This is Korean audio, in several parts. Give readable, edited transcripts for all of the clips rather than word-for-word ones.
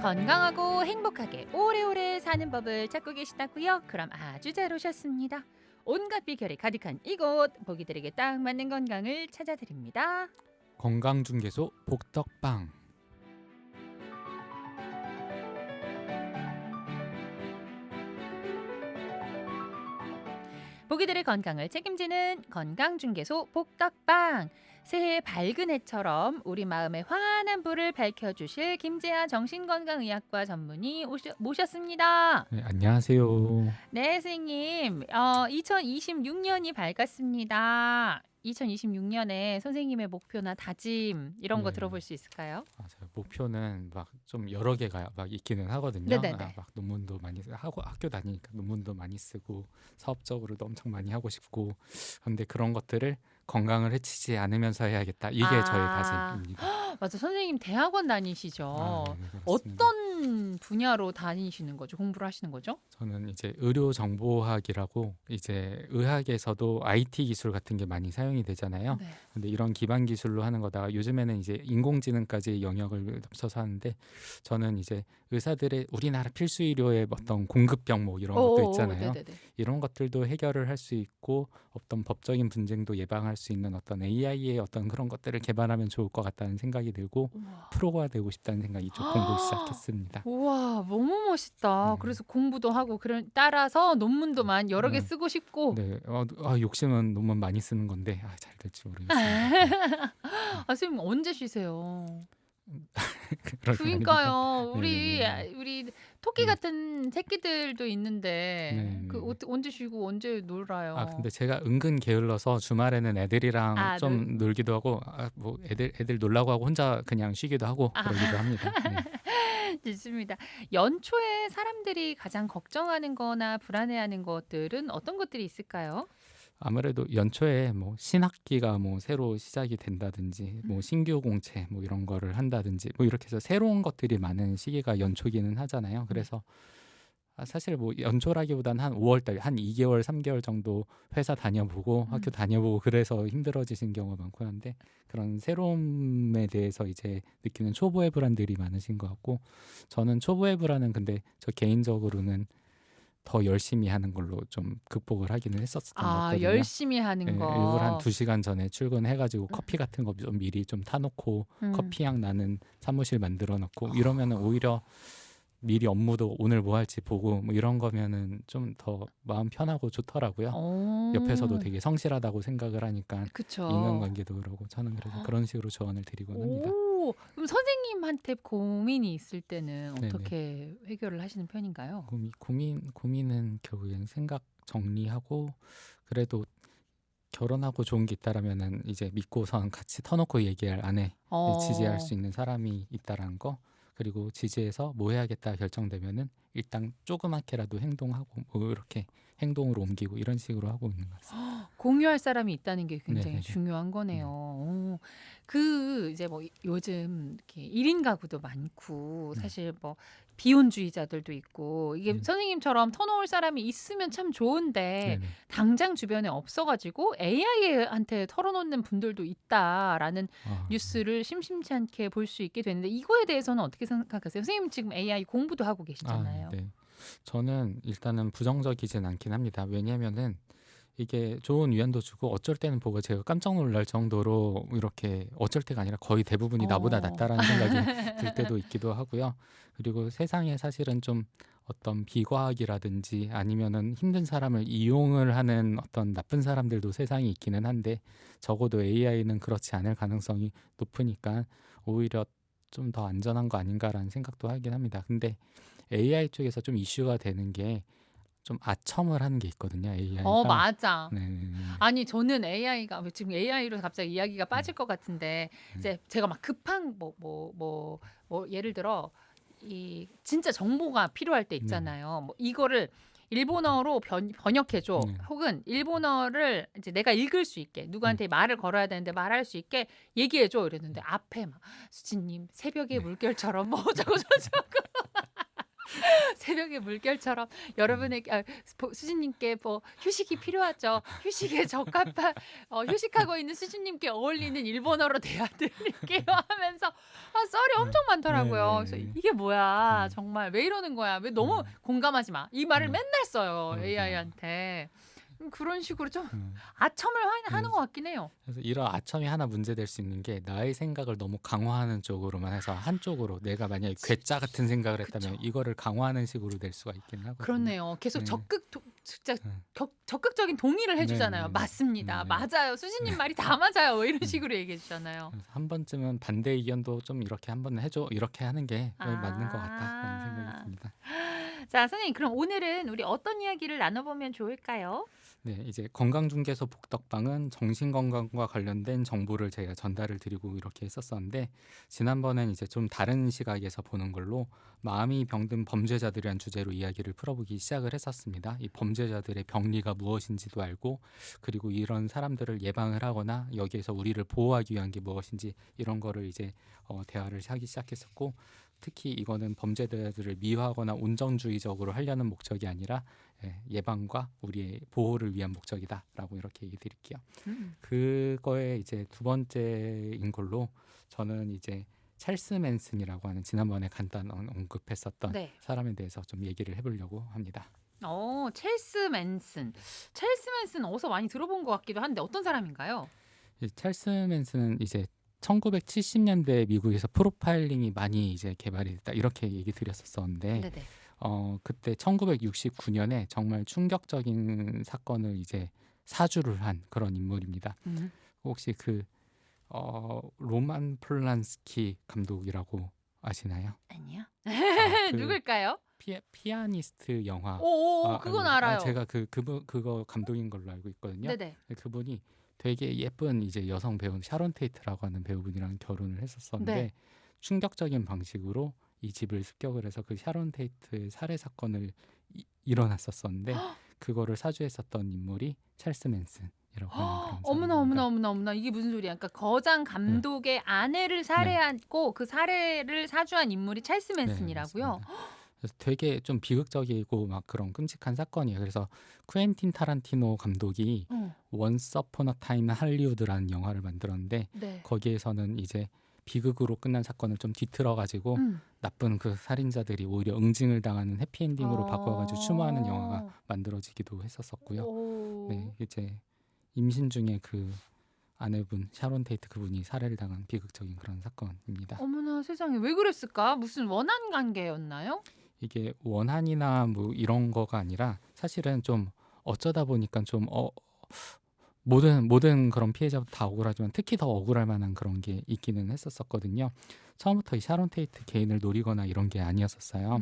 건강하고 행복하게 오래오래 사는 법을 찾고 계시다고요? 그럼 아주 잘 오셨습니다. 온갖 비결이 가득한 이곳, 보기들에게 딱 맞는 건강을 찾아드립니다. 건강중개소 복덕방. 보기들의 건강을 책임지는 건강중개소 복덕방. 새해 밝은 해처럼 우리 마음의 환한 불을 밝혀주실 김재하 정신건강의학과 전문의 모셨습니다. 네, 안녕하세요. 네, 선생님. 2026년이 밝았습니다. 2026년에 선생님의 목표나 다짐 이런 거 네. 들어볼 수 있을까요? 제 목표는 막 좀 여러 개가 막 있기는 하거든요. 네네네. 막 논문도 많이 하고 학교 다니니까 논문도 많이 쓰고 사업적으로도 엄청 많이 하고 싶고, 근데 그런 것들을 건강을 해치지 않으면서 해야겠다. 이게 저의 다짐입니다. 맞아. 선생님 대학원 다니시죠? 네, 그렇습니다. 어떤 분야로 다니시는 거죠? 공부를 하시는 거죠? 저는 이제 의료정보학이라고, 이제 의학에서도 IT 기술 같은 게 많이 사용이 되잖아요. 네. 근데 이런 기반 기술로 하는 거다가 요즘에는 이제 인공지능까지 영역을 넘쳐서 하는데, 저는 이제 의사들의 우리나라 필수 의료의 어떤 공급 병목 이런 것도 있잖아요. 네네네. 이런 것들도 해결을 할 수 있고, 어떤 법적인 분쟁도 예방할 수 있는 어떤 AI의 어떤 그런 것들을 개발하면 좋을 것 같다는 생각이 들고, 우와. 프로가 되고 싶다는 생각이 좀 공부 시작했습니다. 우와, 너무 멋있다. 그래서 공부도 하고 따라서 논문도 여러 개 네. 쓰고 싶고. 네, 욕심은 논문 많이 쓰는 건데 잘 될지 모르겠습니다. 선생님 언제 쉬세요? 그럴 건 아닙니다. 그러니까요. 네네네. 우리 토끼 같은 새끼들도 있는데 네. 언제 쉬고 언제 놀아요? 근데 제가 은근 게을러서 주말에는 애들이랑 좀 놀기도 하고, 뭐 애들 놀라고 하고 혼자 그냥 쉬기도 하고 그러기도 합니다. 네. 좋습니다. 연초에 사람들이 가장 걱정하는 거나 불안해하는 것들은 어떤 것들이 있을까요? 아무래도 연초에 뭐 신학기가 뭐 새로 시작이 된다든지, 뭐 신규 공채 뭐 이런 거를 한다든지, 뭐 이렇게 해서 새로운 것들이 많은 시기가 연초기는 하잖아요. 그래서 사실 뭐 연초라기보다는 한 5월달, 한 2개월, 3개월 정도 회사 다녀보고 학교 다녀보고 그래서 힘들어지신 경우가 많고 한데, 그런 새로움에 대해서 이제 느끼는 초보의 불안들이 많으신 것 같고, 저는 초보의 불안은 근데 저 개인적으로는 더 열심히 하는 걸로 좀 극복을 하기는 했었던 것 같거든요. 열심히 하는 네, 거. 일부러 한 2시간 전에 출근해가지고 커피 같은 거 좀 미리 좀 타놓고 커피 향 나는 사무실 만들어 놓고 이러면은 오히려 미리 업무도 오늘 뭐 할지 보고 뭐 이런 거면은 좀 더 마음 편하고 좋더라고요. 옆에서도 되게 성실하다고 생각을 하니까 그쵸. 인간관계도 그러고, 저는 그래서 그런 식으로 조언을 드리곤 합니다. 그럼 선생님한테 고민이 있을 때는 네네. 어떻게 해결을 하시는 편인가요? 고민은 결국엔 생각 정리하고, 그래도 결혼하고 좋은 게 있다라면은 이제 믿고선 같이 터놓고 얘기할 아내, 지지할 수 있는 사람이 있다라는 거, 그리고 지지해서 뭐 해야겠다 결정되면은 일단 조그맣게라도 행동하고 뭐 이렇게 행동으로 옮기고 이런 식으로 하고 있는 것 같습니다. 공유할 사람이 있다는 게 굉장히 네네네. 중요한 거네요. 이제 뭐 요즘 이렇게 1인 가구도 많고 사실 뭐 비혼주의자들도 있고, 이게 선생님처럼 터놓을 사람이 있으면 참 좋은데 네네. 당장 주변에 없어가지고 AI한테 털어놓는 분들도 있다라는 뉴스를 심심치 않게 볼 수 있게 되는데, 이거에 대해서는 어떻게 생각하세요? 선생님 지금 AI 공부도 하고 계시잖아요. 네. 저는 일단은 부정적이진 않긴 합니다. 왜냐면은 이게 좋은 위안도 주고, 어쩔 때는 보고 제가 깜짝 놀랄 정도로 이렇게, 어쩔 때가 아니라 거의 대부분이 나보다 낫다라는 생각이 들 때도 있기도 하고요. 그리고 세상에 사실은 좀 어떤 비과학이라든지 아니면은 힘든 사람을 이용을 하는 어떤 나쁜 사람들도 세상에 있기는 한데, 적어도 AI는 그렇지 않을 가능성이 높으니까 오히려 좀 더 안전한 거 아닌가라는 생각도 하긴 합니다. 근데 AI 쪽에서 좀 이슈가 되는 게 좀 아첨을 하는 게 있거든요, AI가. 맞아. 네. 아니 저는 AI가 지금 AI로 갑자기 이야기가 빠질 것 같은데, 이제 제가 막 급한 뭐 예를 들어 이 진짜 정보가 필요할 때 있잖아요. 뭐 이거를 일본어로 번역해줘. 네. 혹은 일본어를 이제 내가 읽을 수 있게, 누구한테 말을 걸어야 되는데 말할 수 있게 얘기해줘. 이랬는데 앞에 막 수진님 새벽의 물결처럼 뭐 어쩌고 저쩌고 새벽의 물결처럼 여러분에게 수진님께 뭐 휴식이 필요하죠. 휴식에 적합한 휴식하고 있는 수진님께 어울리는 일본어로 대화드릴게요 하면서 썰이 네. 엄청 많더라고요. 그래서 네네네. 이게 뭐야 정말 왜 이러는 거야? 왜 너무 공감하지 마. 이 말을 음. 맨날 써요 맞아요. AI한테. 그런 식으로 좀 음. 아첨을 하는 것 같긴 해요. 그래서 이런 아첨이 하나 문제될 수 있는 게 나의 생각을 너무 강화하는 쪽으로만 해서 한쪽으로 내가 만약에 괴짜 같은 생각을 했다면 그쵸. 이거를 강화하는 식으로 될 수가 있긴 하거든요. 그렇네요. 계속 네. 진짜 네. 적극적인 동의를 해주잖아요. 네네네. 맞습니다. 네. 맞아요. 수진님 말이 다 맞아요. 뭐 이런 음. 식으로 얘기해 주잖아요. 그래서 한 번쯤은 반대 의견도 좀 이렇게 한번 해줘 이렇게 하는 게 맞는 것 같다라는 생각이 아. 듭니다. 자, 선생님, 그럼 오늘은 우리 어떤 이야기를 나눠보면 좋을까요? 네, 이제 건강중개소 복덕방은 정신건강과 관련된 정보를 제가 전달을 드리고 이렇게 했었었는데 지난번엔 이제 좀 다른 시각에서 보는 걸로 마음이 병든 범죄자들이란 주제로 이야기를 풀어보기 시작을 했었습니다. 이 범죄자들의 병리가 무엇인지도 알고 그리고 이런 사람들을 예방을 하거나 여기에서 우리를 보호하기 위한 게 무엇인지 이런 거를 이제 대화를 하기 시작했었고 특히 이거는 범죄자들을 미화하거나 온정주의적으로 하려는 목적이 아니라 예방과 우리의 보호를 위한 목적이다라고 이렇게 얘기 드릴게요. 그거에 이제 두 번째인 걸로 저는 이제 찰스 맨슨이라고 하는 지난번에 간단 언급했었던 네. 사람에 대해서 좀 얘기를 해보려고 합니다. 찰스 맨슨. 찰스 맨슨 어디서 많이 들어본 것 같기도 한데 어떤 사람인가요? 이 찰스 맨슨은 이제 1970년대 미국에서 프로파일링이 많이 이제 개발이 됐다 이렇게 얘기 드렸었었는데 네네. 그때 1969년에 정말 충격적인 사건을 이제 사주를 한 그런 인물입니다. 혹시 로만 폴란스키 감독이라고 아시나요? 아니요. 그 누굴까요? 피아니스트 영화. 오, 그건 알아요. 제가 그거 감독인 걸로 알고 있거든요. 네네. 그분이 되게 예쁜 이제 여성 배우 샤론 테이트라고 하는 배우분이랑 결혼을 했었었는데 네. 충격적인 방식으로 이 집을 습격을 해서 그 샤론 테이트의 살해 사건을 일어났었었는데 그거를 사주했었던 인물이 찰스 맨슨이라고 하는 그런 어머나 사람입니다. 어머나 이게 무슨 소리야? 그러니까 거장 감독의 아내를 살해했고 그 살해를 사주한 인물이 찰스 맨슨이라고요? 맞습니다. 그래서 되게 좀 비극적이고 막 그런 끔찍한 사건이에요. 그래서 쿠엔틴 타란티노 감독이 원스 어폰 어 타임 할리우드라는 영화를 만들었는데 네. 거기에서는 이제 비극으로 끝난 사건을 좀 뒤틀어 가지고 나쁜 그 살인자들이 오히려 응징을 당하는 해피엔딩으로 바꿔가지고 추모하는 영화가 만들어지기도 했었었고요. 오. 네, 이제 임신 중에 그 아내분 샤론 테이트 그분이 살해를 당한 비극적인 그런 사건입니다. 어머나 세상에 왜 그랬을까? 무슨 원한 관계였나요? 이게 원한이나 뭐 이런 거가 아니라 사실은 좀 어쩌다 보니까 좀 모든 그런 피해자도 다 억울하지만 특히 더 억울할 만한 그런 게 있기는 했었었거든요. 처음부터 이 샤론 테이트 개인을 노리거나 이런 게 아니었었어요.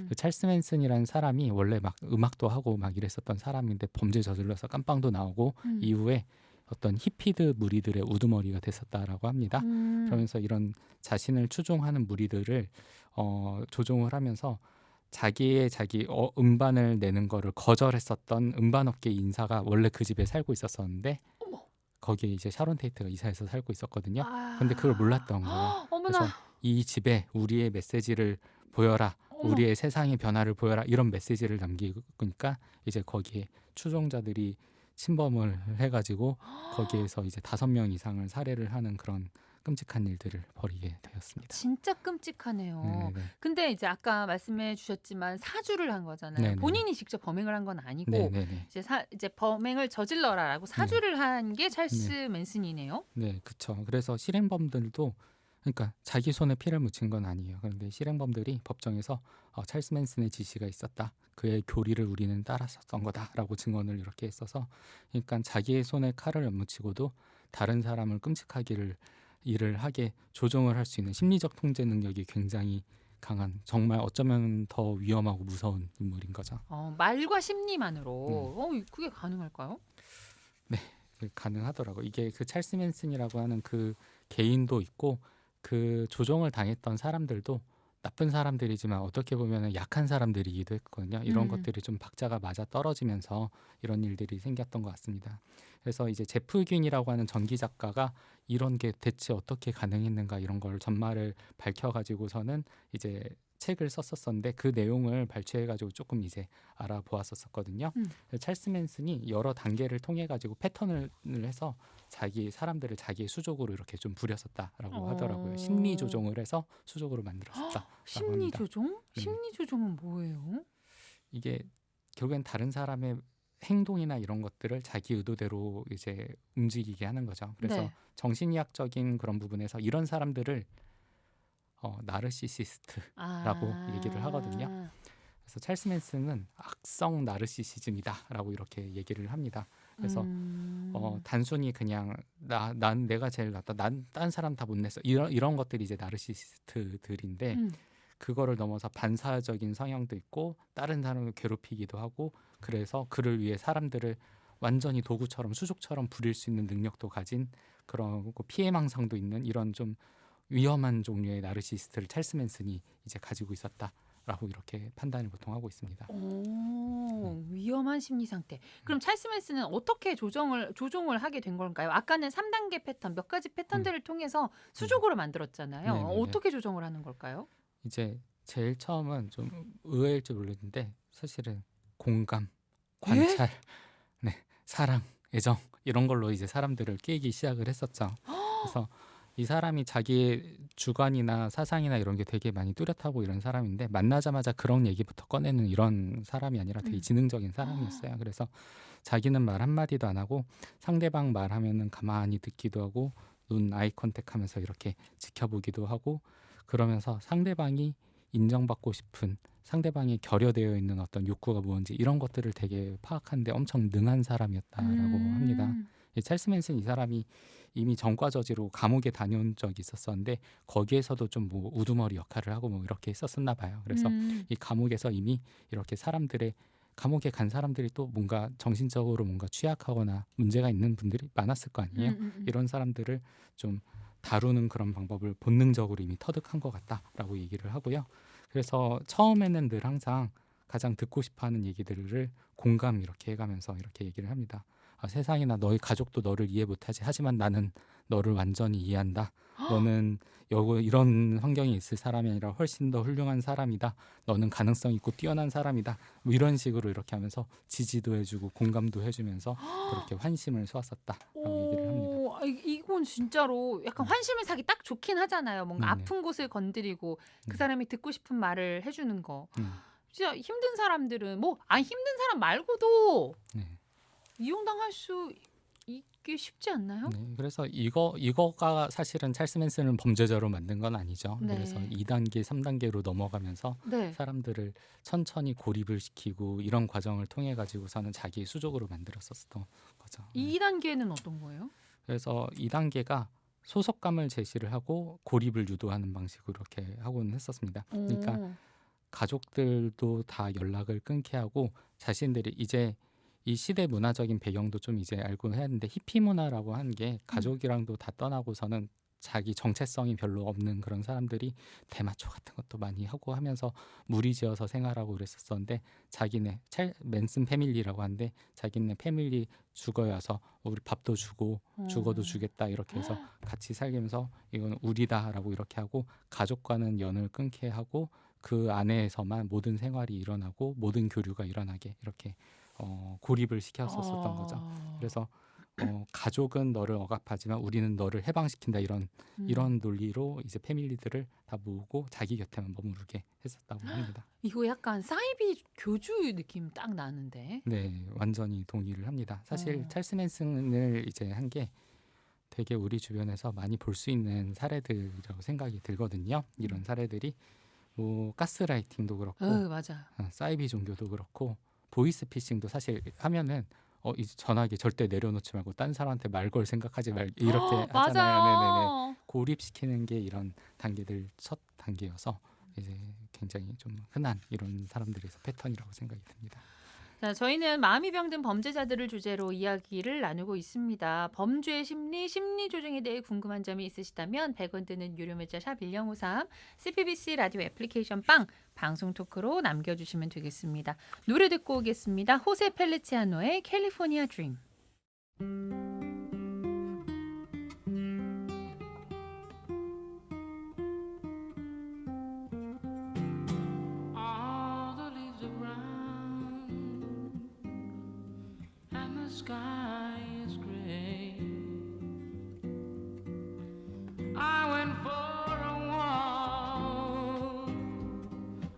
그 찰스 맨슨이라는 사람이 원래 막 음악도 하고 막 이랬었던 사람인데 범죄 저질러서 깜빵도 나오고 이후에 어떤 히피드 무리들의 우두머리가 됐었다라고 합니다. 그러면서 이런 자신을 추종하는 무리들을 조종을 하면서 자기 음반을 내는 거를 거절했었던 음반업계 인사가 원래 그 집에 살고 있었었는데 거기에 이제 샤론 테이트가 이사해서 살고 있었거든요. 근데 그걸 몰랐던 거예요. 어머나. 그래서 이 집에 우리의 메시지를 보여라. 우리의 세상의 변화를 보여라. 이런 메시지를 남기니까 이제 거기에 추종자들이 침범을 해가지고 거기에서 이제 5명 이상을 살해를 하는 그런 끔찍한 일들을 벌이게 되었습니다. 진짜 끔찍하네요. 네네. 근데 이제 아까 말씀해 주셨지만 사주를 한 거잖아요. 네네. 본인이 직접 범행을 한 건 아니고 네네네. 이제 범행을 저질러라라고 사주를 한 게 찰스 맨슨이네요. 네, 그렇죠. 그래서 실행범들도 그러니까 자기 손에 피를 묻힌 건 아니에요. 그런데 실행범들이 법정에서 찰스 맨슨의 지시가 있었다. 그의 교리를 우리는 따랐었던 거다라고 증언을 이렇게 했어서 그러니까 자기의 손에 칼을 안 묻히고도 다른 사람을 끔찍하기를 일을 하게 조종을 할 수 있는 심리적 통제 능력이 굉장히 강한 정말 어쩌면 더 위험하고 무서운 인물인 거죠. 말과 심리만으로 그게 가능할까요? 가능하더라고. 이게 그 찰스 맨슨이라고 하는 그 개인도 있고 그 조종을 당했던 사람들도 나쁜 사람들이지만 어떻게 보면 약한 사람들이기도 했거든요. 이런 것들이 좀 박자가 맞아 떨어지면서 이런 일들이 생겼던 것 같습니다. 그래서 이제 제프 균이라고 하는 전기 작가가 이런 게 대체 어떻게 가능했는가 이런 걸 전말을 밝혀가지고서는 이제 책을 썼었었는데 그 내용을 발췌해가지고 조금 이제 알아보았었거든요. 찰스 맨슨이 여러 단계를 통해 가지고 패턴을 해서 사람들을 자기의 수족으로 이렇게 좀 부렸었다라고 하더라고요. 심리 조종을 해서 수족으로 만들었었다라고 심리 합니다. 조종? 심리 조종은 뭐예요? 이게 결국엔 다른 사람의 행동이나 이런 것들을 자기 의도대로 이제 움직이게 하는 거죠. 그래서 네. 정신의학적인 그런 부분에서 이런 사람들을 나르시시스트라고 얘기를 하거든요. 그래서 찰스 맨슨은 악성 나르시시즘이다라고 이렇게 얘기를 합니다. 그래서 단순히 그냥 난 내가 제일 낫다, 난 딴 사람 다 못 냈어, 이런 것들이 이제 나르시시스트들인데 그거를 넘어서 반사적인 성향도 있고 다른 사람을 괴롭히기도 하고, 그래서 그를 위해 사람들을 완전히 도구처럼 수족처럼 부릴 수 있는 능력도 가진 그런 피해망상도 있는 이런 좀 위험한 종류의 나르시시스트를 찰스 맨슨이 이제 가지고 있었다라고 이렇게 판단을 보통 하고 있습니다. 위험한 심리 상태. 그럼 찰스 맨슨은 어떻게 조종을 하게 된 걸까요? 아까는 3단계 패턴, 몇 가지 패턴들을 통해서 수족으로 만들었잖아요. 네네네. 어떻게 조정을 하는 걸까요? 이제 제일 처음은 좀 의외일지 모르겠는데 사실은 공감, 관찰, 네, 사랑, 애정 이런 걸로 이제 사람들을 깨기 시작을 했었죠. 그래서 이 사람이 자기의 주관이나 사상이나 이런 게 되게 많이 뚜렷하고 이런 사람인데, 만나자마자 그런 얘기부터 꺼내는 이런 사람이 아니라 되게 지능적인 사람이었어요. 그래서 자기는 말 한마디도 안 하고 상대방 말하면은 가만히 듣기도 하고 눈 아이 컨택하면서 이렇게 지켜보기도 하고, 그러면서 상대방이 인정받고 싶은, 상대방이 결여되어 있는 어떤 욕구가 뭔지 이런 것들을 되게 파악하는데 엄청 능한 사람이었다라고 합니다. 찰스 맨슨 이 사람이 이미 전과 저지로 감옥에 다녀온 적이 있었었는데 거기에서도 좀 뭐 우두머리 역할을 하고 뭐 이렇게 했었나 봐요. 그래서 이 감옥에서 이미 이렇게 감옥에 간 사람들이 또 뭔가 정신적으로 뭔가 취약하거나 문제가 있는 분들이 많았을 거 아니에요. 이런 사람들을 좀 다루는 그런 방법을 본능적으로 이미 터득한 것 같다라고 얘기를 하고요. 그래서 처음에는 늘 항상 가장 듣고 싶어하는 얘기들을 공감 이렇게 해가면서 이렇게 얘기를 합니다. 세상이나 너희 가족도 너를 이해 못하지, 하지만 나는 너를 완전히 이해한다. 너는 이런 환경에 있을 사람이 아니라 훨씬 더 훌륭한 사람이다. 너는 가능성 있고 뛰어난 사람이다. 뭐 이런 식으로 이렇게 하면서 지지도 해주고 공감도 해주면서 그렇게 환심을 쏘았었다라고 얘기를 합니다. 이건 진짜로 약간 환심을 사기 딱 좋긴 하잖아요. 뭔가 네네. 아픈 곳을 건드리고 그 사람이 듣고 싶은 말을 해주는 거. 음. 진짜 힘든 사람들은 힘든 사람 말고도 네. 이용당할 수 있기 쉽지 않나요? 네, 그래서 이거가 사실은 찰스 맨슨을 범죄자로 만든 건 아니죠. 네. 그래서 2단계, 3단계로 넘어가면서 네. 사람들을 천천히 고립을 시키고 이런 과정을 통해 가지고서는 자기 수족으로 만들었었던 거죠. 2단계는 어떤 거예요? 그래서 2단계가 소속감을 제시를 하고 고립을 유도하는 방식으로 이렇게 하고는 했었습니다. 그러니까 가족들도 다 연락을 끊게 하고 자신들이 이제 이 시대 문화적인 배경도 좀 이제 알고 해야 하는데, 히피 문화라고 하는 게 가족이랑도 다 떠나고서는 자기 정체성이 별로 없는 그런 사람들이 대마초 같은 것도 많이 하고 하면서 무리지어서 생활하고 그랬었었는데, 자기네 맨슨 패밀리라고 하는데 자기네 패밀리 죽어야서 우리 밥도 주고 죽어도 주겠다 이렇게 해서 같이 살면서 이건 우리다라고 이렇게 하고 가족과는 연을 끊게 하고 그 안에서만 모든 생활이 일어나고 모든 교류가 일어나게 이렇게 고립을 시켰었던 거죠. 그래서 가족은 너를 억압하지만 우리는 너를 해방시킨다, 이런 논리로 이제 패밀리들을 다 모으고 자기 곁에만 머무르게 했었다고 합니다. 이거 약간 사이비 교주 느낌 딱 나는데. 네, 완전히 동의를 합니다. 사실 찰스 맨슨을 이제 한 게 되게 우리 주변에서 많이 볼 수 있는 사례들이라고 생각이 들거든요. 이런 사례들이 뭐 가스라이팅도 그렇고 맞아. 사이비 종교도 그렇고 보이스피싱도 사실 하면은 이 전화기 절대 내려놓지 말고 딴 사람한테 말 걸 생각하지 말 이렇게 하잖아요. 네네네. 고립시키는 게 이런 단계들 첫 단계여서 이제 굉장히 좀 흔한 이런 사람들에서 패턴이라고 생각이 듭니다. 자, 저희는 마음이 병든 범죄자들을 주제로 이야기를 나누고 있습니다. 범죄 심리, 심리 조정에 대해 궁금한 점이 있으시다면 100원 드는 유료 문자 샵 1053, CPBC 라디오 애플리케이션 방송 토크로 남겨주시면 되겠습니다. 노래 듣고 오겠습니다. 호세 펠리치아노의 캘리포니아 드림. sky is gray. I went for a walk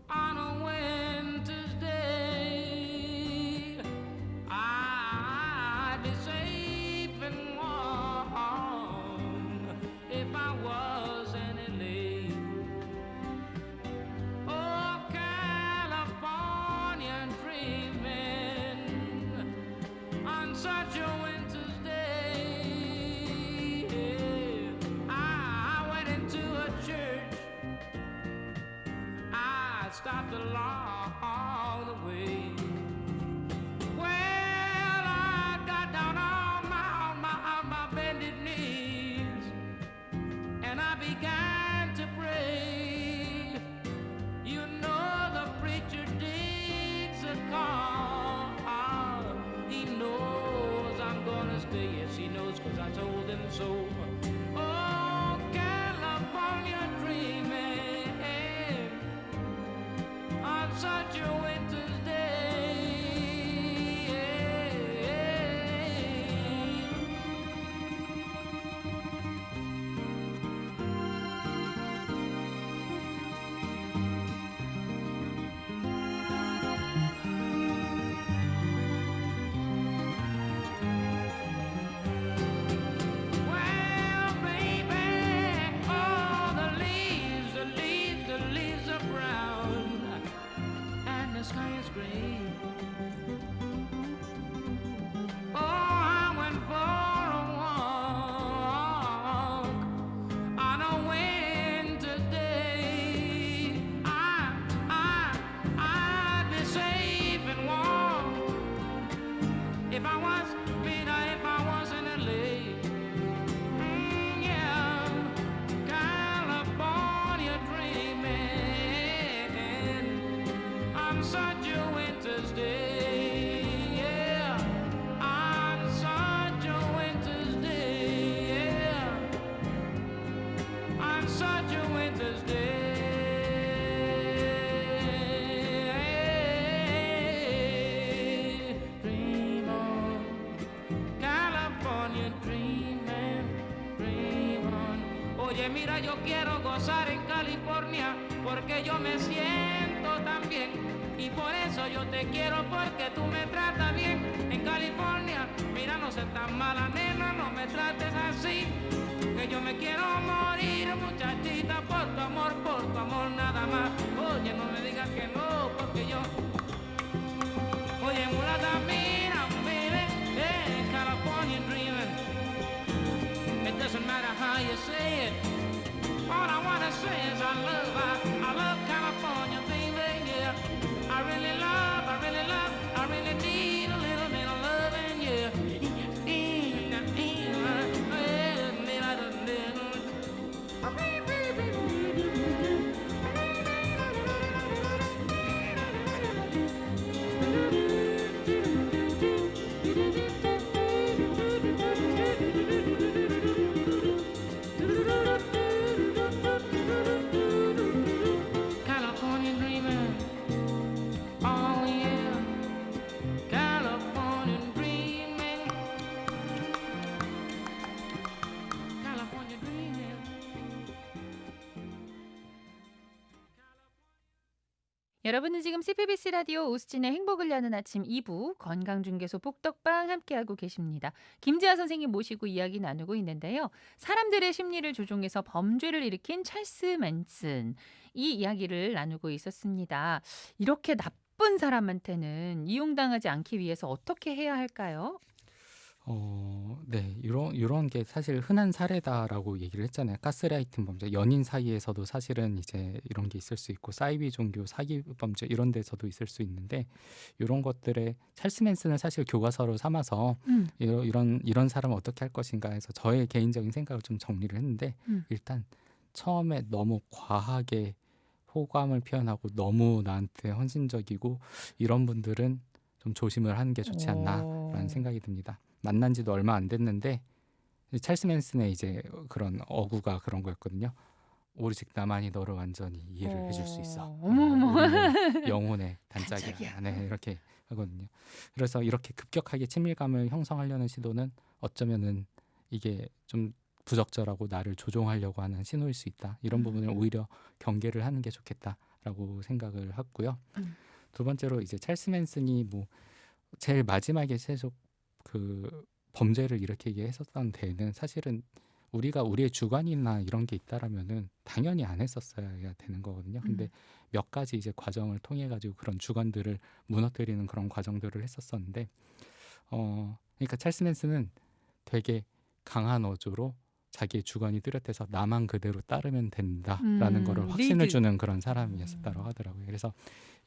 on a winter's day. I'd be safe and warm if I was in LA. Oh, California dreaming on such a winter's day. I went into a church. I stopped along the way. Well, I got down on my bended knees, and I began to pray. You know the preacher digs a call. He knows I'm gonna stay. Yes, he knows, 'cause I told him so. Oh, California dreaming on such a winter's day. Well, baby, oh, the leaves are brown, and the sky is gray. Oh, I went for a walk on a winter's day. I'd be safe and warm if I was in LA. Yeah, California dreaming on such a winter's day. Yeah, on such a winter's day. Yeah, on such a winter's day. Dream on, California dreaming, dream on. Oye, mira, yo quiero gozar en California porque yo me siento tan bien. Y por eso yo te quiero, porque tú me tratas bien. En California, mira, no seas tan mala, nena, no me trates así. Que yo me quiero morir, muchachita, por tu amor nada más. Oye, no me digas que no, porque yo... Oye, mulata, mira, baby, California dreaming. It doesn't matter how you say it. All I wanna say is I love California, baby, yeah. I really need a little bit of loving, yeah. California dreaming, oh yeah, California dreaming, California dreaming. 여러분은 지금 CBBC 라디오 오수진의 행복을 여는 아침 2부 건강중개소 복덕방 함께하고 계십니다. 김지아 선생님 모시고 이야기 나누고 있는데요. 사람들의 심리를 조종해서 범죄를 일으킨 찰스 맨슨, 이 이야기를 나누고 있었습니다. 이렇게 나쁜 사람한테는 이용당하지 않기 위해서 어떻게 해야 할까요? 네, 이런 게 사실 흔한 사례다라고 얘기를 했잖아요. 가스라이팅 범죄, 연인 사이에서도 사실은 이제 이런 게 있을 수 있고, 사이비 종교, 사기 범죄 이런 데서도 있을 수 있는데, 이런 것들에 찰스 맨슨을 사실 교과서로 삼아서 이런 사람을 어떻게 할 것인가 해서 저의 개인적인 생각을 좀 정리를 했는데, 일단 처음에 너무 과하게 호감을 표현하고 너무 나한테 헌신적이고 이런 분들은 좀 조심을 하는 게 좋지 않나라는 생각이 듭니다. 만난 지도 얼마 안 됐는데 찰스 맨슨의 이제 그런 어구가 그런 거였거든요. 오직 나만이 너를 완전히 이해를 해줄 수 있어. 어머머. 우리는 영혼의 단짝이야. 단짝이야. 네, 이렇게 하거든요. 그래서 이렇게 급격하게 친밀감을 형성하려는 시도는 어쩌면은 이게 좀 부적절하고 나를 조종하려고 하는 신호일 수 있다. 이런 부분을 오히려 경계를 하는 게 좋겠다라고 생각을 하고요. 두 번째로 이제 찰스 맨슨이 뭐 제일 마지막에 계속 그 범죄를 일으키게 했었던 데에는 사실은 우리가 우리의 주관이나 이런 게 있다라면은 당연히 안 했었어야 되는 거거든요. 근데 몇 가지 이제 과정을 통해 가지고 그런 주관들을 무너뜨리는 그런 과정들을 했었었는데 그러니까 찰스 맨슨은 되게 강한 어조로 자기의 주관이 뚜렷해서 나만 그대로 따르면 된다라는 거를 확신을 리드. 주는 그런 사람이었다고 하더라고요. 그래서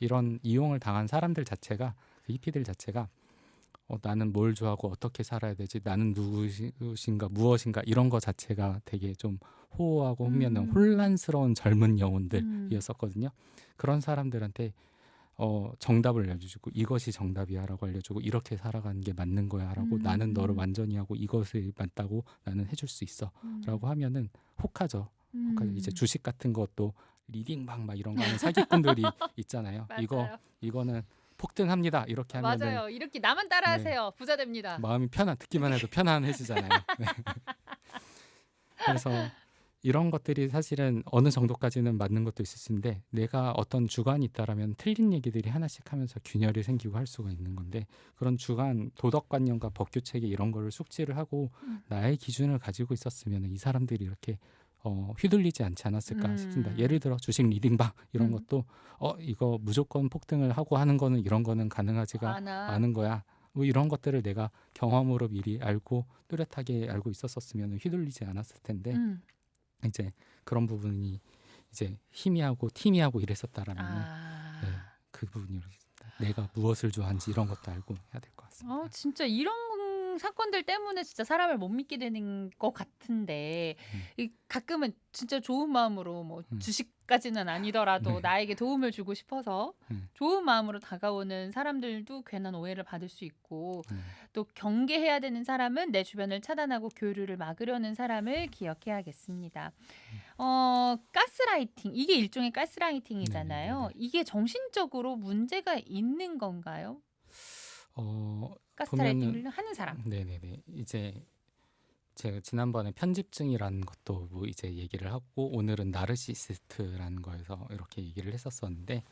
이런 이용을 당한 사람들 자체가 그 히피들 자체가 나는 뭘 좋아하고 어떻게 살아야 되지? 나는 누구신가 무엇인가 이런 거 자체가 되게 좀 호호하고 보면은 혼란스러운 젊은 영혼들이었었거든요. 그런 사람들한테 정답을 알려주고 이것이 정답이야라고 알려주고 이렇게 살아가는 게 맞는 거야라고 나는 너를 완전히 하고 이것이 맞다고 나는 해줄 수 있어라고 하면은 혹하죠. 이제 주식 같은 것도 리딩방 막 이런 거 하는 사기꾼들이 있잖아요. 맞아요. 이거는 폭등합니다. 이렇게 하면은 맞아요. 이렇게 나만 따라하세요. 부자 됩니다. 마음이 듣기만 해도 편안해지잖아요. 네. 그래서 이런 것들이 사실은 어느 정도까지는 맞는 것도 있을 텐데 내가 어떤 주관이 있다라면 틀린 얘기들이 하나씩 하면서 균열이 생기고 할 수가 있는 건데 그런 주관, 도덕관념과 법규체계 이런 거를 숙지를 하고 나의 기준을 가지고 있었으면 이 사람들이 이렇게 휘둘리지 않지 않았을까 싶습니다. 예를 들어 주식 리딩방 이런 것도 이거 무조건 폭등을 하고 하는 거는 이런 거는 가능하지가 않은 거야. 뭐 이런 것들을 내가 경험으로 미리 알고 뚜렷하게 알고 있었으면 휘둘리지 않았을 텐데 이제 그런 부분이 이제 희미하고 티미하고 이랬었다라면 네, 그 부분이 내가 무엇을 좋아하는지 이런 것도 알고 해야 될 것 같습니다. 진짜 이런 사건들 때문에 진짜 사람을 못 믿게 되는 것 같은데 가끔은 진짜 좋은 마음으로 뭐 주식까지는 아니더라도 네. 나에게 도움을 주고 싶어서 좋은 마음으로 다가오는 사람들도 괜한 오해를 받을 수 있고 또 경계해야 되는 사람은 내 주변을 차단하고 교류를 막으려는 사람을 기억해야겠습니다. 가스라이팅 이게 일종의 가스라이팅이잖아요. 네네네네. 이게 정신적으로 문제가 있는 건가요? 가스라이팅을 하는 사람. 네네네. 이제 제가 지난번에 편집증이라는 것도 뭐 이제 얘기를 하고 오늘은 나르시시스트라는 거에서 이렇게 얘기를 했었었는데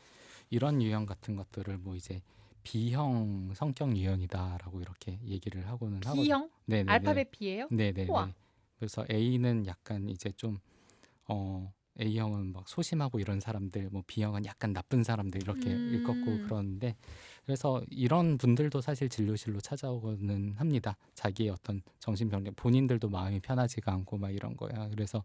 이런 유형 같은 것들을 뭐 이제 B형 성격 유형이다라고 이렇게 얘기를 하고는 하거든요. B형? 네네네. 알파벳 B예요? 네네네. 우와. 그래서 A는 약간 이제 좀 A형은 막 소심하고 이런 사람들, 뭐 B형은 약간 나쁜 사람들 이렇게 일컫고 그러는데 그래서 이런 분들도 사실 진료실로 찾아오고는 합니다. 자기의 어떤 정신병력 본인들도 마음이 편하지가 않고 막 이런 거야. 그래서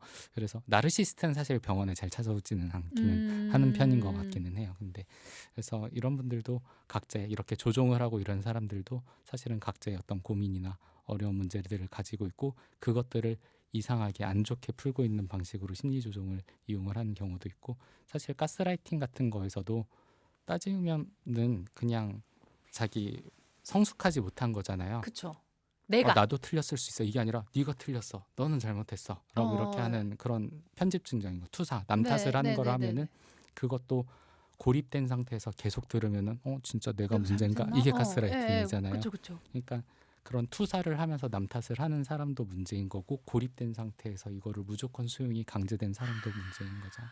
나르시스트는 사실 병원에 잘 찾아오지는 않기는 하는 편인 것 같기는 해요. 근데 그래서 이런 분들도 각자의 이렇게 조종을 하고 이런 사람들도 사실은 각자의 어떤 고민이나 어려운 문제들을 가지고 있고 그것들을 이상하게 안 좋게 풀고 있는 방식으로 심리 조종을 이용을 하는 경우도 있고 사실 가스라이팅 같은 거에서도 따지면은 그냥 자기 성숙하지 못한 거잖아요. 그쵸. 내가 나도 틀렸을 수 있어. 이게 아니라 네가 틀렸어. 너는 잘못했어. 라고 이렇게 하는 그런 편집증적인 거. 투사, 남 탓을 하는 걸 하면은 그것도 고립된 상태에서 계속 들으면은 진짜 내가 문제인가? 이게 가스라이팅이잖아요. 그쵸. 그러니까 그런 투사를 하면서 남 탓을 하는 사람도 문제인 거고 고립된 상태에서 이거를 무조건 수용이 강제된 사람도 문제인 거죠.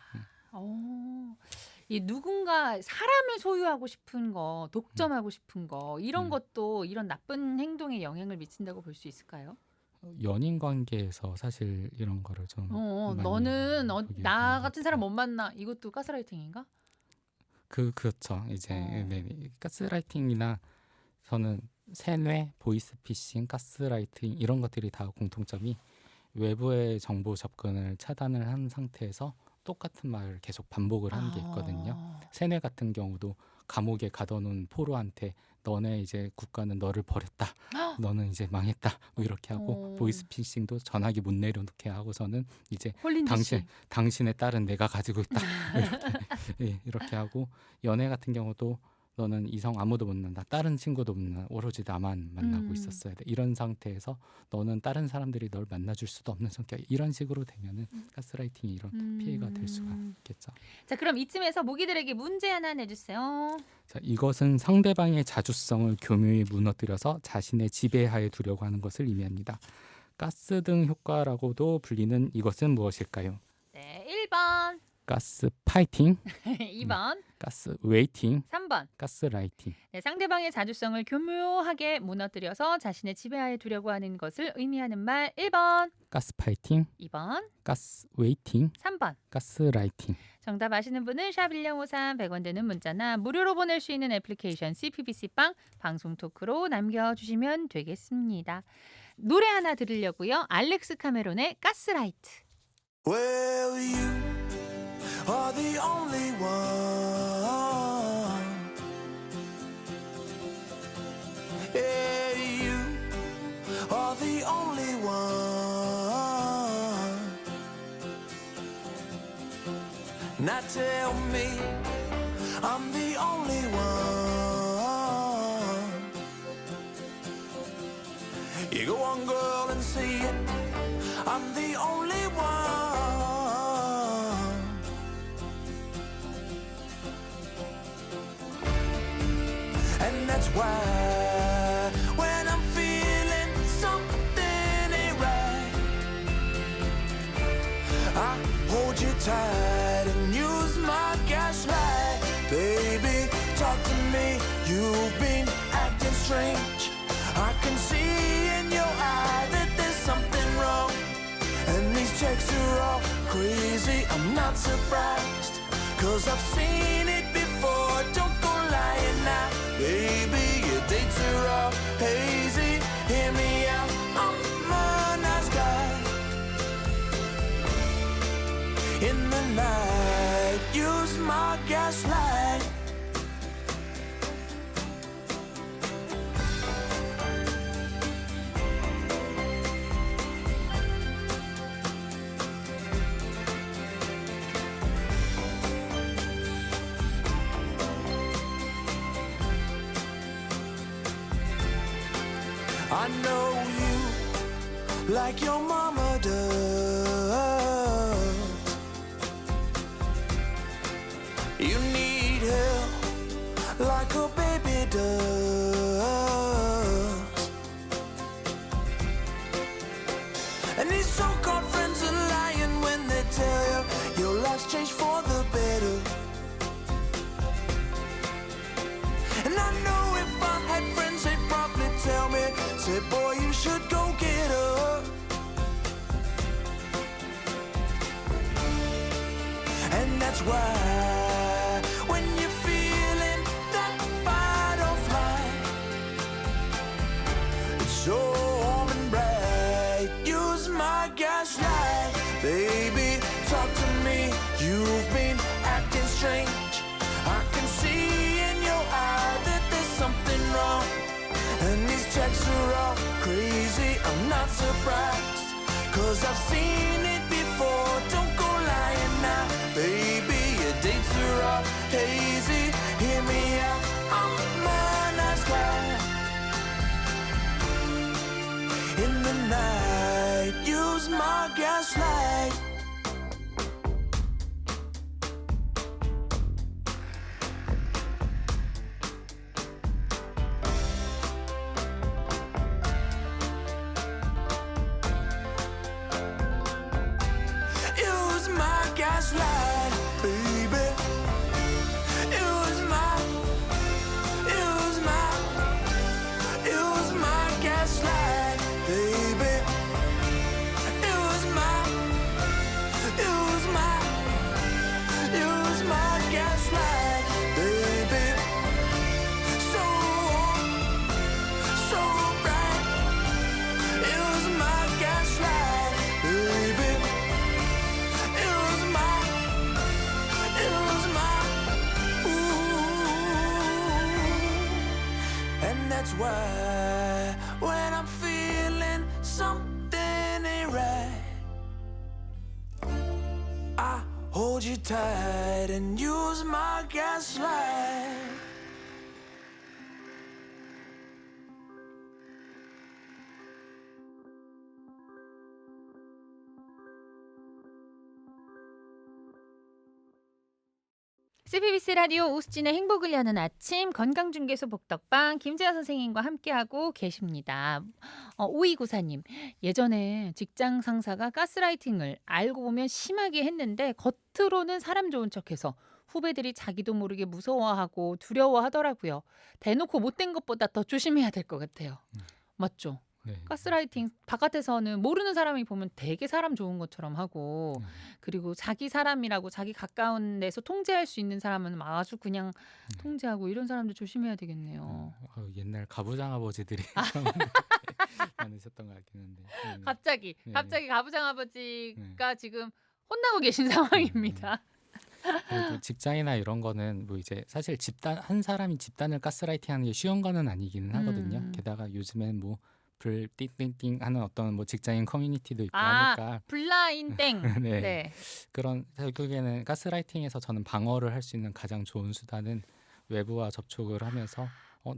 이 누군가 사람을 소유하고 싶은 거, 독점하고 싶은 거 이런 것도 이런 나쁜 행동에 영향을 미친다고 볼 수 있을까요? 연인 관계에서 사실 이런 거를 좀 많이 너는 보게 나 되는 같은 사람 못 만나 이것도 가스라이팅인가? 그렇죠. 이제 네, 가스라이팅이나 저는 세뇌, 보이스피싱, 가스라이팅 이런 것들이 다 공통점이 외부의 정보 접근을 차단을 한 상태에서 똑같은 말을 계속 반복을 하는 게 있거든요. 세뇌 같은 경우도 감옥에 가둬놓은 포로한테 너네 이제 국가는 너를 버렸다. 너는 이제 망했다. 뭐 이렇게 하고 보이스피싱도 전화기 못 내려놓게 하고서는 이제 당신의 딸은 내가 가지고 있다. 이렇게 하고 연애 같은 경우도 너는 이성 아무도 못 만나, 다른 친구도 못 만나, 오로지 나만 만나고 있었어야 돼. 이런 상태에서 너는 다른 사람들이 널 만나줄 수도 없는 성격. 이런 식으로 되면은 가스라이팅이 이런 피해가 될 수가 있겠죠. 자, 그럼 이쯤에서 모기들에게 문제 하나 내주세요. 자, 이것은 상대방의 자주성을 교묘히 무너뜨려서 자신의 지배하에 두려고 하는 것을 의미합니다. 가스등 효과라고도 불리는 이것은 무엇일까요? 네, 1번, 가스 파이팅, 2번, 가스 웨이팅, 3번. 가스 라이팅. 네, 상대방의 자주성을 교묘하게 무너뜨려서 자신의 지배하에 두려고 하는 것을 의미하는 말 1번, 가스 파이팅, 2번, 가스 웨이팅, 3번. 가스 라이팅. 정답 아시는 분은 샵 1053 100원 되는 문자나 무료로 보낼 수 있는 애플리케이션 CPBC빵 방송 토크로 남겨주시면 되겠습니다. 노래 하나 들으려고요. 알렉스 카메론의 가스라이트. Well, you are the only one. Yeah, you are the only one. Now tell me I'm the only one. You go on, girl, and see it. I'm the only one. And that's why when I'm feeling something ain't right, I hold you tight and use my gaslight. Baby, talk to me, you've been acting strange. I can see in your eye that there's something wrong. And these checks are all crazy, I'm not surprised, 'cause I've seen it before, don't go lying now. Baby, your dates are all hazy, hear me out, I'm a nice guy. In the night, use my gaslight. I know you like your mama does. You need help like a baby does. And these so-called friends are lying when they tell you your life's changed for the better. And I know if I had friends, they'd probably tell me, say, boy, you should go get her. And that's why when you're feeling that fight or flight, it's so warm and bright, use my gaslight. Baby, talk to me, you've been acting strange. I can see in your eye that there's something wrong. And these checks are all crazy, I'm not surprised, 'cause I've seen it before, don't go lying now. Baby, your dates are all hazy, hear me out, I'm a nice guy. In the night, use my gaslight. Use my gaslight, baby. Use my gaslight, baby. Use my gaslight, baby. So bright. Use my gaslight, baby. Use my, ooh. And that's why when I'm feeling something ain't right, I hold you tight and use my gaslight. CBBC 라디오 오수진의 행복을 여는 아침 건강중개소 복덕방 김재하 선생님과 함께하고 계십니다. 5294님, 예전에 직장 상사가 가스라이팅을 알고 보면 심하게 했는데 겉으로는 사람 좋은 척해서 후배들이 자기도 모르게 무서워하고 두려워하더라고요. 대놓고 못된 것보다 더 조심해야 될 것 같아요. 맞죠? 네. 가스라이팅 바깥에서는 모르는 사람이 보면 되게 사람 좋은 것처럼 하고 그리고 자기 사람이라고 자기 가까운 데서 통제할 수 있는 사람은 아주 그냥 통제하고 이런 사람들 조심해야 되겠네요. 옛날 가부장 아버지들이 많으셨던 것 같긴 한데. 네. 갑자기 네. 가부장 아버지가 지금 혼나고 계신 상황입니다. 그리고 직장이나 이런 거는 뭐 이제 사실 집단 한 사람이 집단을 가스라이팅하는 게 쉬운 거는 아니기는 하거든요. 게다가 요즘엔 뭐 띵띵띵 하는 어떤 뭐 직장인 커뮤니티도 있고 하니까 블라인 땡. 네. 네. 그런 결국에는 가스라이팅에서 저는 방어를 할 수 있는 가장 좋은 수단은 외부와 접촉을 하면서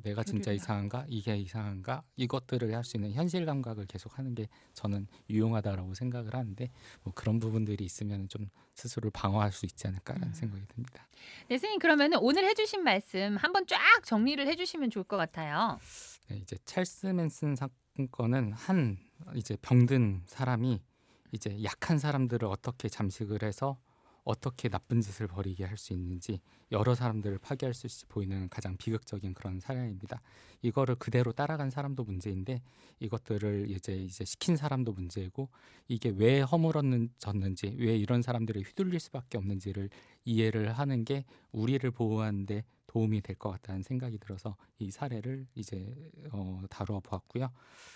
내가 진짜 교류를 이상한가? 이게 이상한가? 이것들을 할 수 있는 현실 감각을 계속하는 게 저는 유용하다라고 생각을 하는데 뭐 그런 부분들이 있으면 좀 스스로를 방어할 수 있지 않을까라는 생각이 듭니다. 네, 선생님 그러면 오늘 해주신 말씀 한번 쫙 정리를 해주시면 좋을 것 같아요. 네, 이제 찰스 맨슨 사건은 한 이제 병든 사람이 이제 약한 사람들을 어떻게 잠식을 해서 어떻게 나쁜 짓을 벌이게 할 수 있는지 여러 사람들을 파괴할 수 있을지 보이는 가장 비극적인 그런 사례입니다. 이거를 그대로 따라간 사람도 문제인데 이것들을 이제 시킨 사람도 문제고 이게 왜 허물어졌는지 왜 이런 사람들이 휘둘릴 수밖에 없는지를 이해를 하는 게 우리를 보호하는데 도움이 될 것 같다는 생각이 들어서 이 사례를 이제 다루어 보았고요.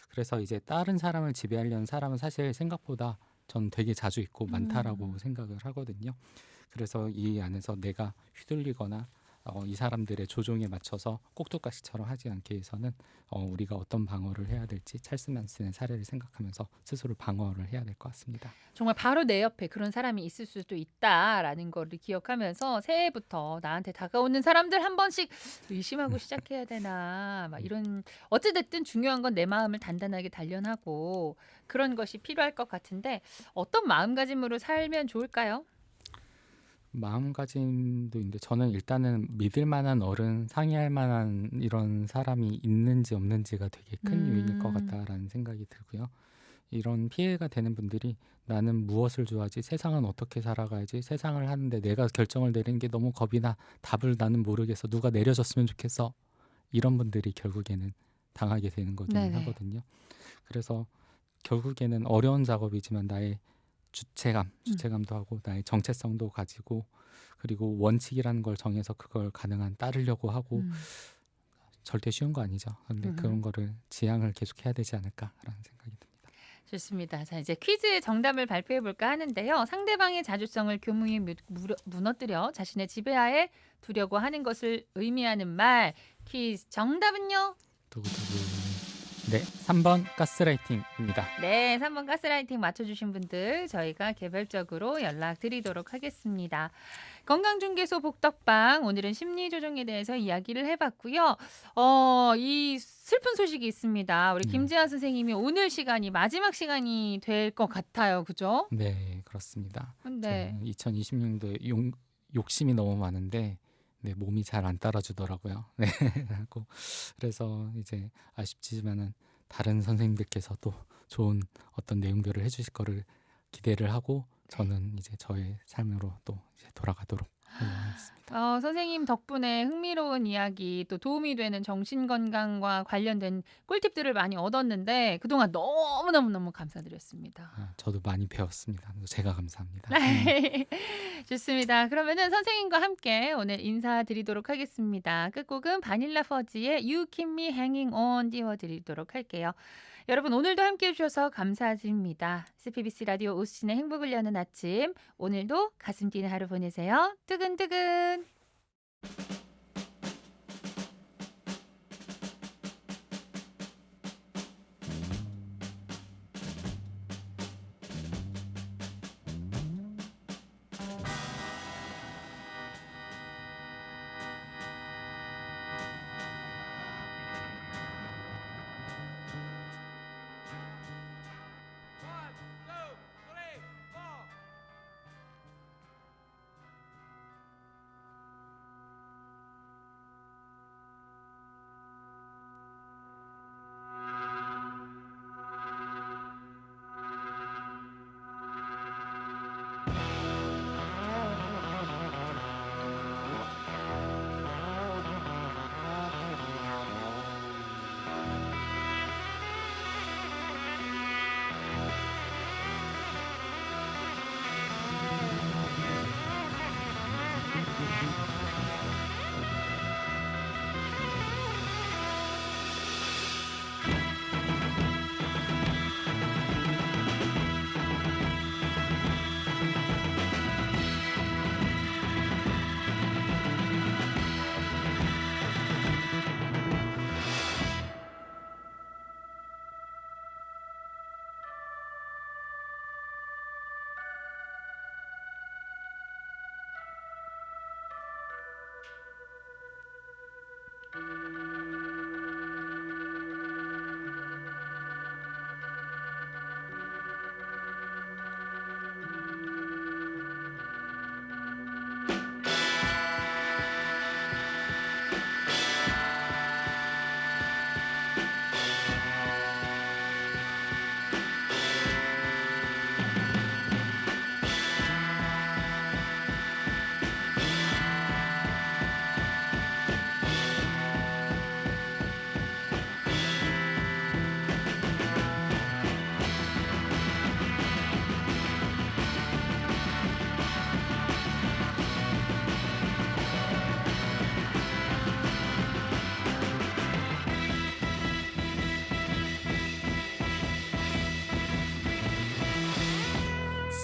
그래서 이제 다른 사람을 지배하려는 사람은 사실 생각보다 전 되게 자주 있고 많다라고 생각을 하거든요. 그래서 이 안에서 내가 휘둘리거나 이 사람들의 조종에 맞춰서 꼭두가시처럼 하지 않기 위해서는 우리가 어떤 방어를 해야 될지 찰스 맨슨의 사례를 생각하면서 스스로 방어를 해야 될 것 같습니다. 정말 바로 내 옆에 그런 사람이 있을 수도 있다라는 거를 기억하면서 새해부터 나한테 다가오는 사람들 한 번씩 의심하고 시작해야 되나 막 이런 어찌됐든 중요한 건 내 마음을 단단하게 단련하고 그런 것이 필요할 것 같은데 어떤 마음가짐으로 살면 좋을까요? 마음가짐도 있는데 저는 일단은 믿을 만한 어른, 상의할 만한 이런 사람이 있는지 없는지가 되게 큰 요인일 것 같다라는 생각이 들고요. 이런 피해가 되는 분들이 나는 무엇을 좋아하지? 세상은 어떻게 살아가야지? 세상을 하는데 내가 결정을 내리는 게 너무 겁이 나. 답을 나는 모르겠어. 누가 내려줬으면 좋겠어. 이런 분들이 결국에는 당하게 되는 거긴 하거든요. 그래서 결국에는 어려운 작업이지만 나의 주체감도 하고 나의 정체성도 가지고 그리고 원칙이라는 걸 정해서 그걸 가능한 따르려고 하고 절대 쉬운 거 아니죠. 근데 그런 거를 지향을 계속해야 되지 않을까라는 생각이 듭니다. 좋습니다. 자, 이제 퀴즈의 정답을 발표해 볼까 하는데요. 상대방의 자주성을 교묘히 무너뜨려 자신의 지배하에 두려고 하는 것을 의미하는 말. 퀴즈 정답은요? 두구두구. 네, 3번 가스라이팅입니다. 네, 3번 가스라이팅 맞춰주신 분들 저희가 개별적으로 연락드리도록 하겠습니다. 건강중개소 복덕방 오늘은 심리조정에 대해서 이야기를 해봤고요. 이 슬픈 소식이 있습니다. 우리 김재하 선생님이 오늘 시간이 마지막 시간이 될 것 같아요. 그죠? 네, 그렇습니다. 네. 2026년도에 욕심이 너무 많은데 네, 몸이 잘 안 따라주더라고요. 네, 하고 그래서 이제 아쉽지만은 다른 선생님들께서 또 좋은 어떤 내용들을 해주실 거를 기대를 하고 저는 이제 저의 삶으로 또 이제 돌아가도록 하겠습니다. 선생님 덕분에 흥미로운 이야기 또 도움이 되는 정신건강과 관련된 꿀팁들을 많이 얻었는데 그동안 너무너무 감사드렸습니다. 저도 많이 배웠습니다. 제가 감사합니다. 좋습니다. 그러면은 선생님과 함께 오늘 인사드리도록 하겠습니다. 끝곡은 바닐라 퍼지의 You Keep Me Hanging On 띄워드리도록 할게요. 여러분 오늘도 함께해 주셔서 감사드립니다. CBBC 라디오 오수진의 행복을 여는 아침 오늘도 가슴 뛰는 하루 보내세요. 뜨근뜨근.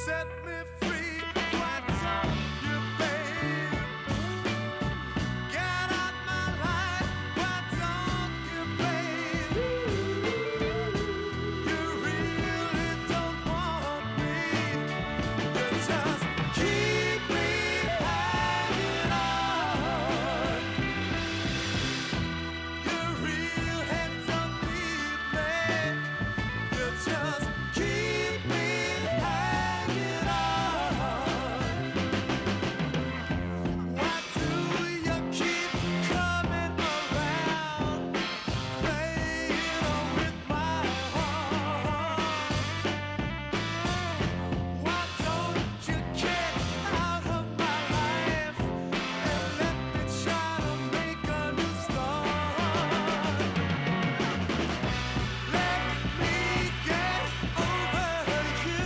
Set me free, why don't you, babe? Get out my life, why don't you, babe? You really don't want me, you just keep me hanging on. You really don't need me, you just keep me hanging on. Why do you keep coming around, playing with my heart? Why don't you get out of my life and let me try to make a new start? Let me get over you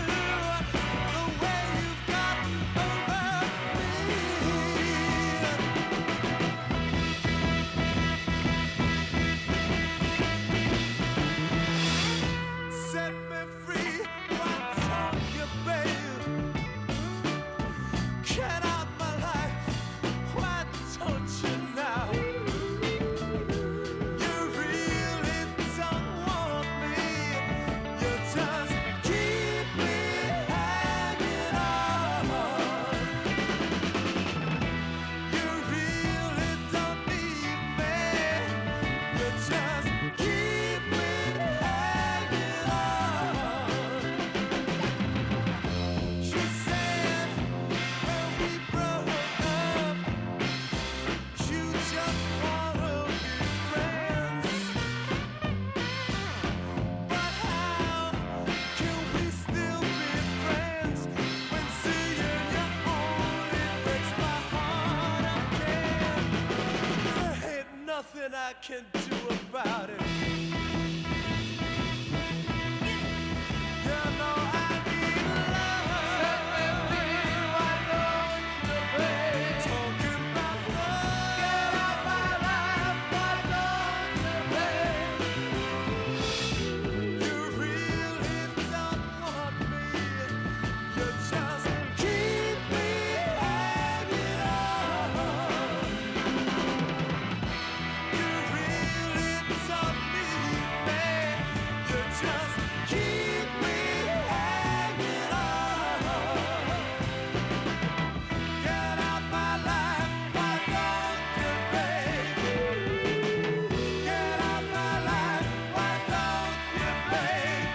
the way you've gotten over me. Set me free, why don't you, babe? Get out my life, why don't you now? You really don't want me, you just keep me hanging on. You really don't need me, you just keep me hanging on. She said when we broke up, you just wanna be friends. But how can we still be friends when seeing you only breaks my heart again? There ain't nothing I can do about it. You know I need love. Why don't you, babe? Talking about love. Get out my life. Why don't you, babe? You really don't want me. You just keep me hanging on. You really don't need me. You just keep me hanging on. Get out my life, why don't you, babe? Get out my life, why don't you, babe?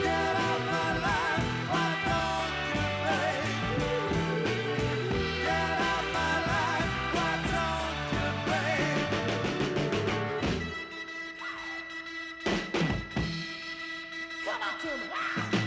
Get out my life, why don't you, babe? Get out my life, why don't you, babe? Come on to me.